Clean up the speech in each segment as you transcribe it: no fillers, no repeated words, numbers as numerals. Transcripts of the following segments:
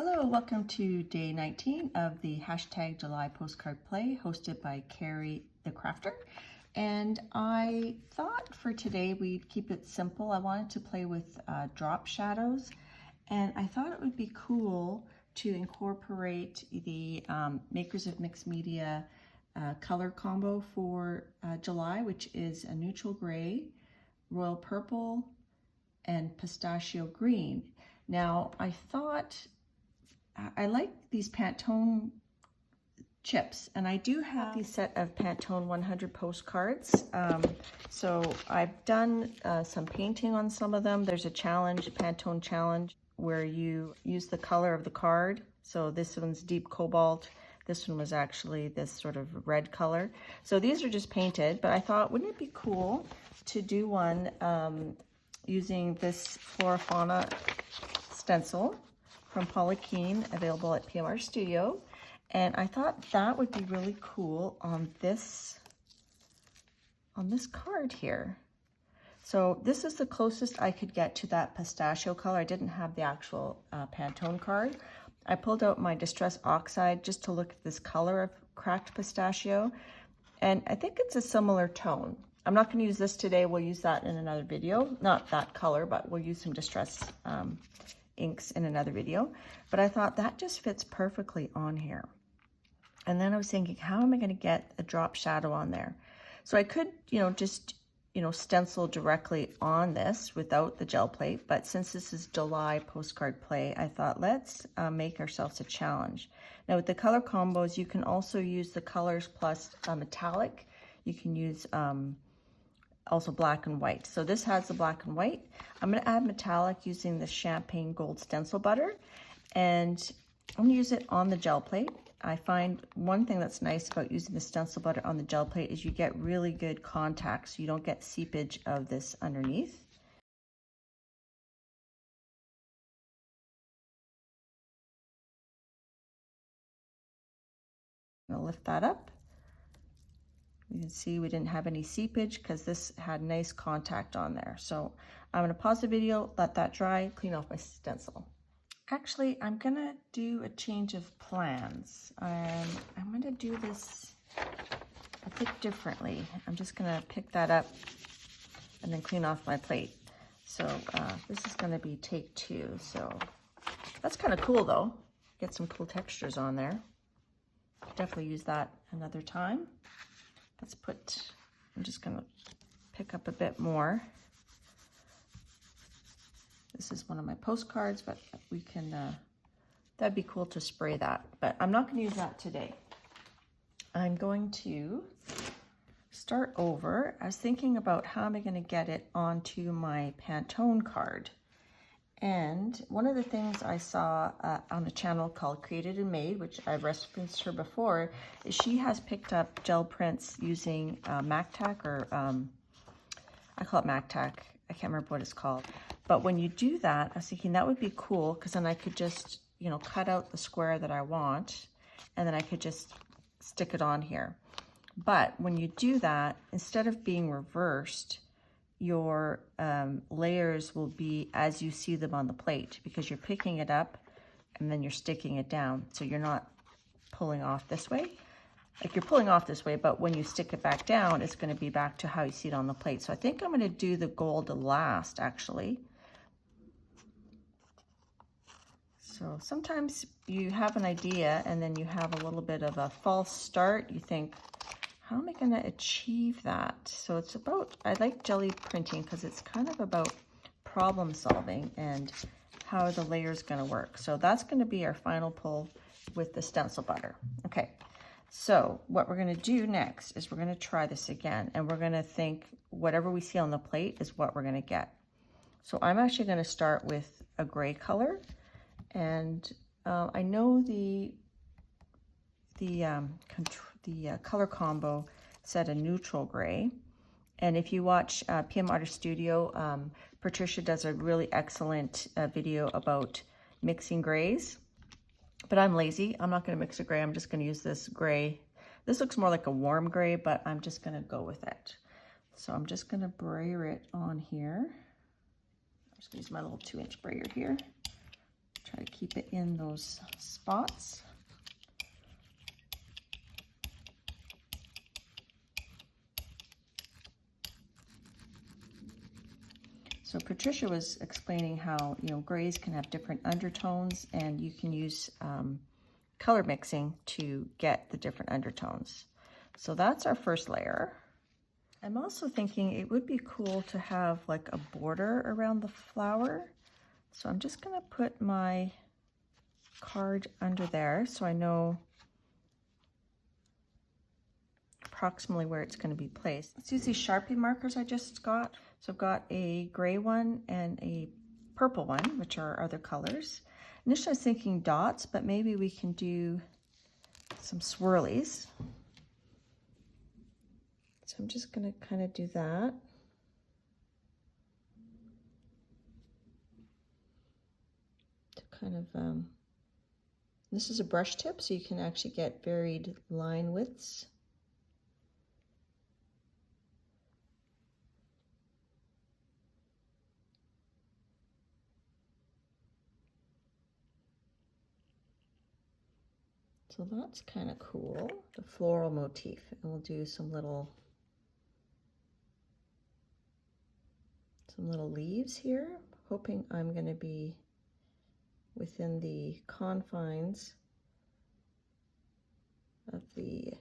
Hello, welcome to day 19 of the hashtag July postcard play hosted by Carrie the Crafter. And I thought for today we'd keep it simple. I wanted to play with drop shadows, and I thought it would be cool to incorporate the Makers of Mixed Media color combo for July, which is a neutral gray, royal purple, and pistachio green. Now I thought I like these Pantone chips, and I do have these set of Pantone 100 postcards. So I've done some painting on some of them. There's a challenge, a Pantone challenge, where you use the color of the card. So this one's deep cobalt. This one was actually this sort of red color. So these are just painted, but I thought, wouldn't it be cool to do one using this Flora Fauna stencil from Paula Keen, available at PMR Studio. And I thought that would be really cool on this card here. So this is the closest I could get to that pistachio color. I didn't have the actual Pantone card. I pulled out my Distress Oxide just to look at this color of cracked pistachio, and I think it's a similar tone. I'm not going to use this today. We'll use that in another video. Not that color, but we'll use some Distress inks in another video. But I thought that just fits perfectly on here. And then I was thinking, how am I going to get a drop shadow on there? So I could, just stencil directly on this without the gel plate, but since this is July postcard play, I thought let's make ourselves a challenge. Now with the color combos, you can also use the colors plus metallic. You can use also black and white. So this has the black and white. I'm going to add metallic using the champagne gold stencil butter, and I'm going to use it on the gel plate. I find one thing that's nice about using the stencil butter on the gel plate is you get really good contact, so you don't get seepage of this underneath. I'm going to lift that up. You can see we didn't have any seepage because this had nice contact on there. So I'm going to pause the video, let that dry, clean off my stencil. Actually, I'm going to do a change of plans. I'm going to do this a bit differently. I'm just going to pick that up and then clean off my plate. So this is going to be take 2. So that's kind of cool though. Get some cool textures on there. Definitely use that another time. I'm just going to pick up a bit more. This is one of my postcards, but we can, that'd be cool to spray that, but I'm not going to use that today. I'm going to start over. I was thinking about how am I going to get it onto my Pantone card. And one of the things I saw on a channel called Created and Made, which I've referenced her before, is she has picked up gel prints using MacTac, or I call it MacTac. I can't remember what it's called. But when you do that, I was thinking that would be cool, because then I could just, cut out the square that I want, and then I could just stick it on here. But when you do that, instead of being reversed, your layers will be as you see them on the plate, because you're picking it up and then you're sticking it down. So you're not pulling off this way. Like you're pulling off this way, but when you stick it back down, it's going to be back to how you see it on the plate. So I think I'm going to do the gold last, actually. So sometimes you have an idea and then you have a little bit of a false start. You think, how am I going to achieve that? So it's about, I like jelly printing because it's kind of about problem solving and how the layer is going to work. So that's going to be our final pull with the stencil butter. Okay, so what we're going to do next is we're going to try this again, and we're going to think whatever we see on the plate is what we're going to get. So I'm actually going to start with a gray color, and I know the color combo said a neutral gray, and if you watch PM Artist Studio, Patricia does a really excellent video about mixing grays, but I'm lazy. I'm not going to mix a gray. I'm just going to use this gray. This looks more like a warm gray, but I'm just going to go with it. So I'm just going to brayer it on here. I'm just going to use my little 2-inch brayer here. Try Try to keep it in those spots. So Patricia was explaining how, you know, grays can have different undertones, and you can use color mixing to get the different undertones. So that's our first layer. I'm also thinking it would be cool to have like a border around the flower. So I'm just gonna put my card under there so I know approximately where it's going to be placed. Let's use these Sharpie markers I just got. So I've got a gray one and a purple one, which are other colors. Initially I was thinking dots, but maybe we can do some swirlies. So I'm just going to kind of do that. To kind of, this is a brush tip, so you can actually get varied line widths. So that's kind of cool, the floral motif. And we'll do some little leaves here, hoping I'm going to be within the confines of the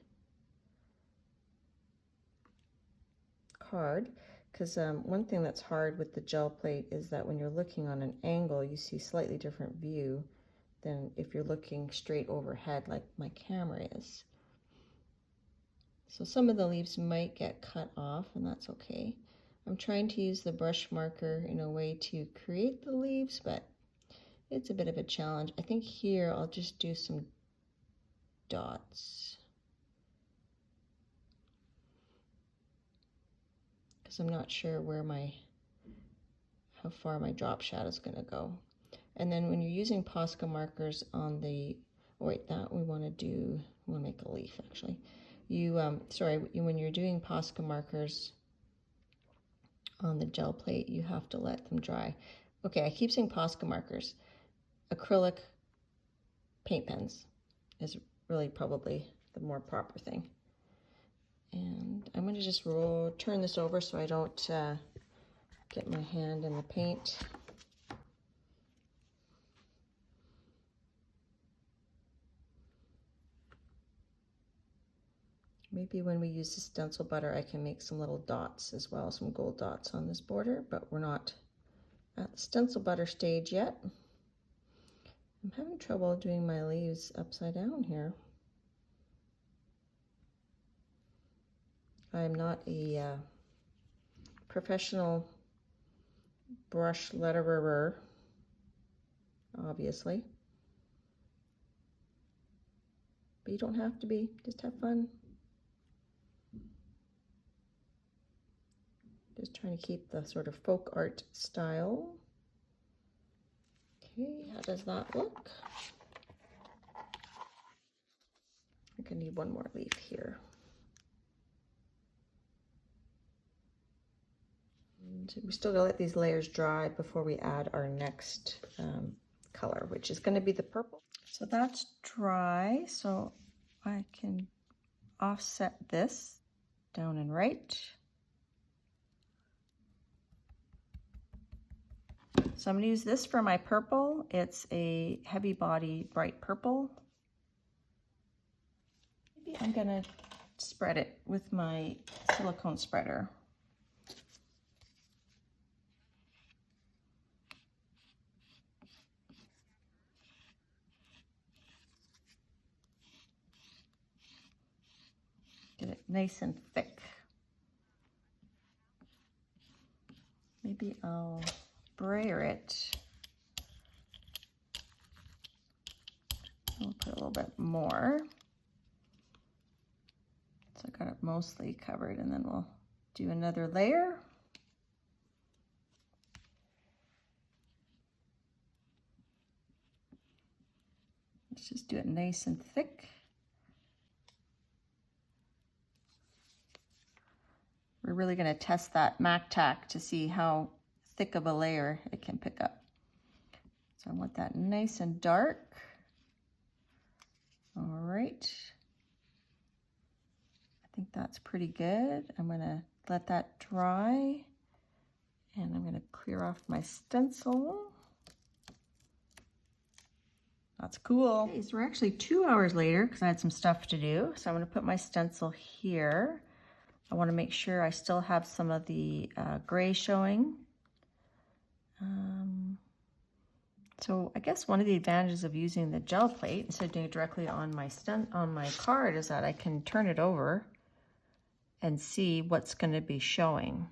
card, because one thing that's hard with the gel plate is that when you're looking on an angle, you see slightly different view than if you're looking straight overhead like my camera is. So some of the leaves might get cut off, and that's okay. I'm trying to use the brush marker in a way to create the leaves, but it's a bit of a challenge. I think here I'll just do some dots, because I'm not sure where how far my drop shadow is going to go. And then when you're using Posca markers on the, oh wait, that we want to make a leaf actually. When you're doing Posca markers on the gel plate, you have to let them dry. Okay, I keep saying Posca markers. Acrylic paint pens is really probably the more proper thing. And I'm going to just turn this over so I don't get my hand in the paint. Maybe when we use the stencil butter, I can make some little dots as well, some gold dots on this border, but we're not at the stencil butter stage yet. I'm having trouble doing my leaves upside down here. I'm not a professional brush letterer, obviously. But you don't have to be, just have fun. Just trying to keep the sort of folk art style. Okay, how does that look? I think I need one more leaf here. And we still gotta let these layers dry before we add our next color, which is gonna be the purple. So that's dry, so I can offset this down and right. So I'm going to use this for my purple. It's a heavy body bright purple. Maybe I'm going to spread it with my silicone spreader. Get it nice and thick. Maybe I'll brayer it. I'll put a little bit more. So I got it mostly covered, and then we'll do another layer. Let's just do it nice and thick. We're really going to test that MAC tack to see how thick of a layer it can pick up. So I want that nice and dark. All right. I think that's pretty good. I'm gonna let that dry and I'm gonna clear off my stencil. That's cool. Okay, so we're actually 2 hours later because I had some stuff to do. So I'm gonna put my stencil here. I wanna make sure I still have some of the gray showing. So I guess one of the advantages of using the gel plate instead of doing it directly on my card is that I can turn it over and see what's going to be showing.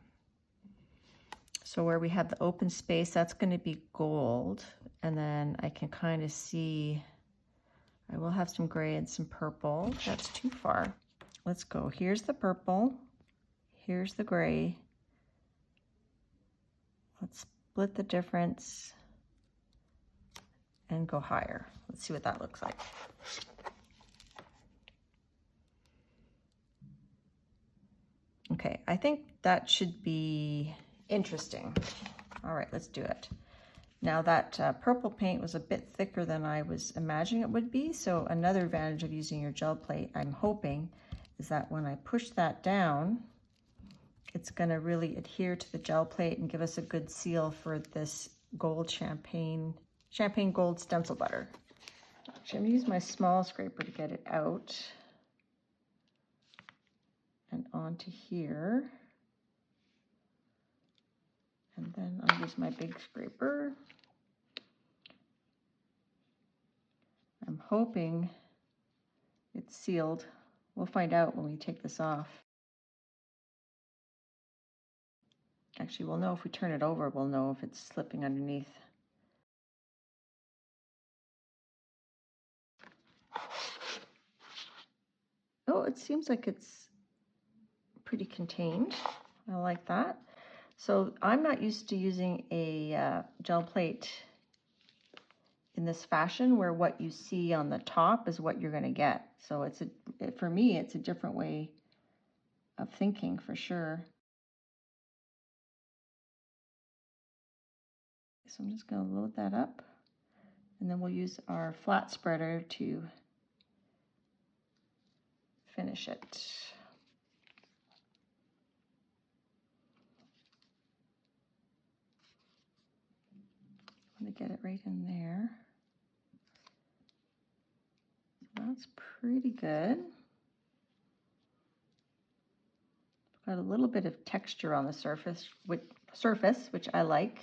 So where we have the open space, that's going to be gold, and then I can kind of see, I will have some gray and some purple. That's too far. Let's go. Here's the purple, here's the gray. Let's split the difference and go higher. Let's see what that looks like. Okay, I think that should be interesting. All right, let's do it. Now that purple paint was a bit thicker than I was imagining it would be, so another advantage of using your gel plate, I'm hoping, is that when I push that down, it's gonna really adhere to the gel plate and give us a good seal for this gold champagne gold stencil butter. Actually, I'm gonna use my small scraper to get it out and onto here. And then I'll use my big scraper. I'm hoping it's sealed. We'll find out when we take this off. Actually, we'll know if we turn it over, we'll know if it's slipping underneath. Oh, it seems like it's pretty contained. I like that. So I'm not used to using a gel plate in this fashion where what you see on the top is what you're going to get. So for me, it's a different way of thinking for sure. So I'm just going to load that up, and then we'll use our flat spreader to finish it. I want to get it right in there. That's pretty good. Got a little bit of texture on the surface, which I like.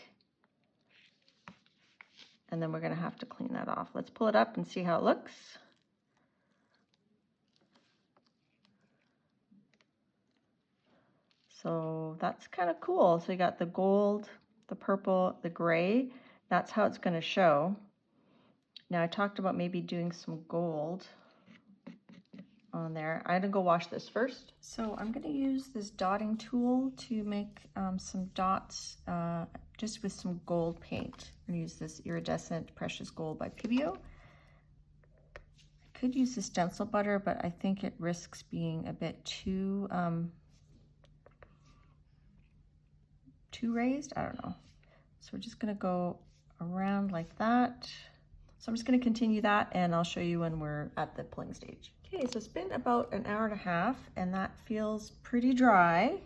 And then we're going to have to clean that off. Let's pull it up and see how it looks. So that's kind of cool. So you got the gold, the purple, the gray. That's how it's going to show. Now I talked about maybe doing some gold on there. I'm going to go wash this first. So I'm going to use this dotting tool to make some dots just with some gold paint. I'm going to use this Iridescent Precious Gold by Pivio. I could use the stencil butter, but I think it risks being a bit too raised. I don't know. So we're just going to go around like that. So I'm just going to continue that, and I'll show you when we're at the pulling stage. Okay, so it's been about an hour and a half, and that feels pretty dry,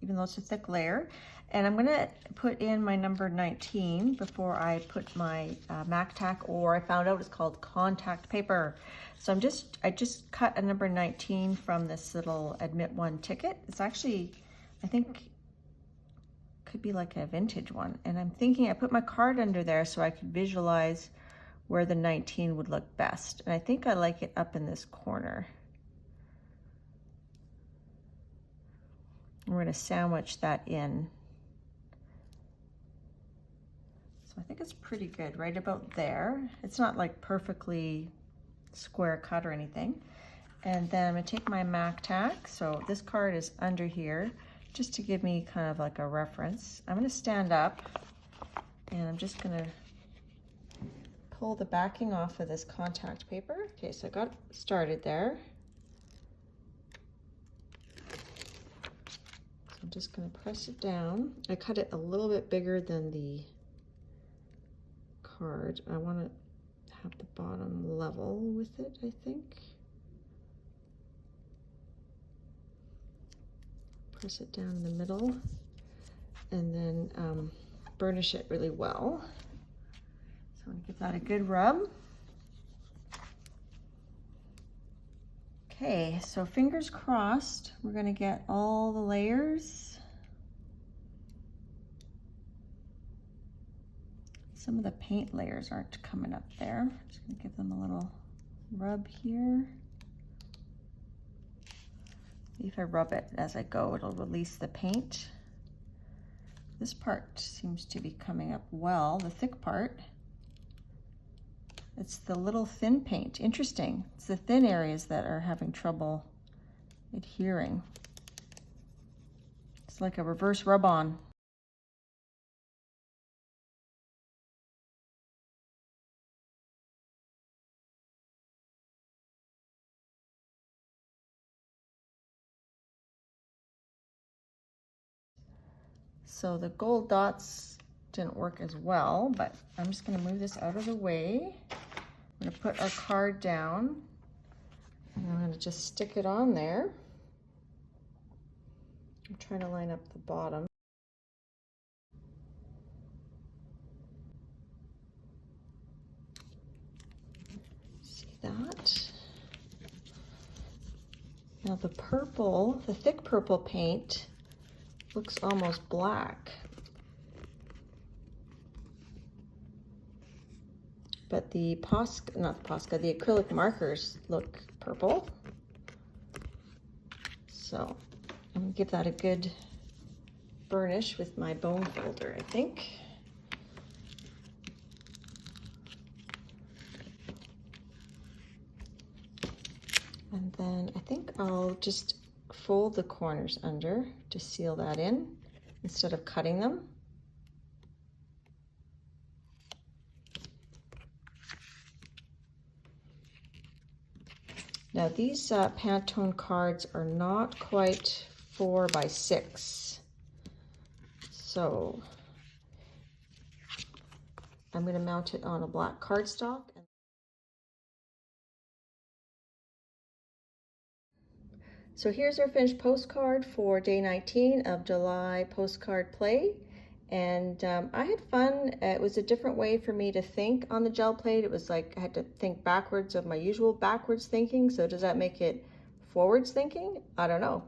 even though it's a thick layer. And I'm going to put in my number 19 before I put my MAC tack, or I found out it's called contact paper. So I just cut a number 19 from this little Admit One ticket. It's actually, I think, could be like a vintage one. And I'm thinking I put my card under there so I could visualize where the 19 would look best. And I think I like it up in this corner. And we're going to sandwich that in. So I think it's pretty good right about there. It's not like perfectly square cut or anything. And then I'm going to take my MAC tack. So this card is under here just to give me kind of like a reference. I'm going to stand up, and I'm just going to pull the backing off of this contact paper. Okay, so I got started there. So I'm just going to press it down. I cut it a little bit bigger than the card. I want to have the bottom level with it, I think. Press it down in the middle and then burnish it really well. So I'm going to give that a good rub. Okay, so fingers crossed, we're going to get all the layers. Some of the paint layers aren't coming up there. Just going to give them a little rub here. If I rub it as I go, it'll release the paint. This part seems to be coming up well, the thick part. It's the little thin paint. Interesting. It's the thin areas that are having trouble adhering. It's like a reverse rub-on. So the gold dots didn't work as well, but I'm just going to move this out of the way. I'm going to put our card down, and I'm going to just stick it on there. I'm trying to line up the bottom. See that? Now the purple, the thick purple paint looks almost black. But the the acrylic markers look purple. So I'm gonna give that a good burnish with my bone folder, I think. And then I think I'll just fold the corners under to seal that in instead of cutting them. Now these Pantone cards are not quite 4 by 6, so I'm going to mount it on a black cardstock. So here's our finished postcard for day 19 of July Postcard Play. And I had fun. It was a different way for me to think on the gel plate. It was like I had to think backwards of my usual backwards thinking. So does that make it forwards thinking? I don't know.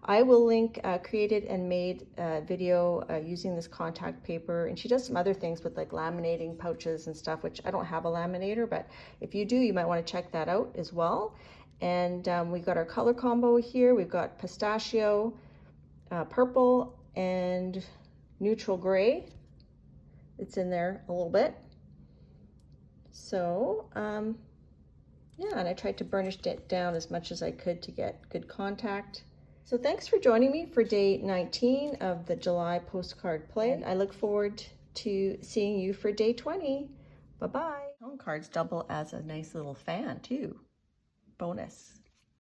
I will link created and made a video using this contact paper. And she does some other things with like laminating pouches and stuff, which I don't have a laminator, but if you do, you might want to check that out as well. And we've got our color combo here. We've got pistachio, purple, and neutral gray. It's in there a little bit. So yeah, and I tried to burnish it down as much as I could to get good contact. So thanks for joining me for day 19 of the July Postcard Play. And I look forward to seeing you for day 20. Bye-bye. Home cards double as a nice little fan too. Bonus.